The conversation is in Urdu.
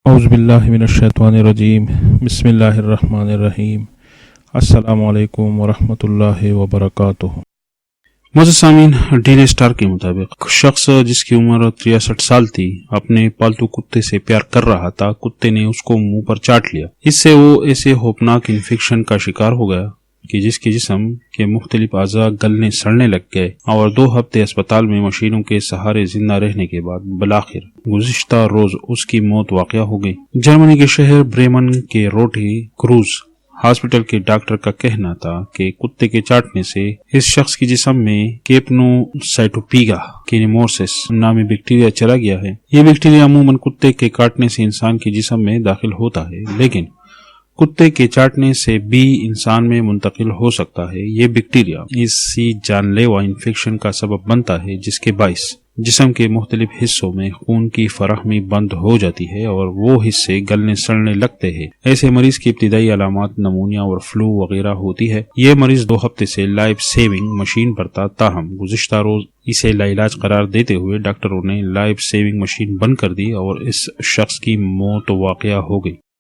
اعوذ باللہ من الشیطان الرجیم بسم اللہ الرحمن الرحیم السلام علیکم ورحمۃ اللہ وبرکاتہ۔ معزز سامعین، ڈیلی اسٹار کے مطابق شخص جس کی عمر 63 سال تھی اپنے پالتو کتے سے پیار کر رہا تھا، کتے نے اس کو منہ پر چاٹ لیا۔ اس سے وہ ایسے خوفناک انفیکشن کا شکار ہو گیا کہ جس کے جسم کے مختلف اعضاء گلنے سڑنے لگ گئے اور 2 ہفتے اسپتال میں مشینوں کے سہارے زندہ رہنے کے بعد بالآخر گزشتہ روز اس کی موت واقع ہو گئی۔ جرمنی کے شہر بریمن کے روٹی کروز ہاسپٹل کے ڈاکٹر کا کہنا تھا کہ کتے کے چاٹنے سے اس شخص کے جسم میں کیپنوسائٹوپیگا کینیمورسس نامی بیکٹیریا چلا گیا ہے۔ یہ بیکٹیریا عموماً کتے کے کاٹنے سے انسان کے جسم میں داخل ہوتا ہے، لیکن کتے کے چاٹنے سے بھی انسان میں منتقل ہو سکتا ہے۔ یہ بیکٹیریا اسی جان لیوا انفیکشن کا سبب بنتا ہے جس کے باعث جسم کے مختلف حصوں میں خون کی فراہمی بند ہو جاتی ہے اور وہ حصے گلنے سڑنے لگتے ہیں۔ ایسے مریض کی ابتدائی علامات نمونیا اور فلو وغیرہ ہوتی ہے۔ یہ مریض 2 ہفتے سے لائف سیونگ مشین پر تھا، تاہم گزشتہ روز اسے لاعلاج قرار دیتے ہوئے ڈاکٹروں نے لائف سیونگ مشین بند کر دی اور اس شخص کی موت واقع ہو گئی۔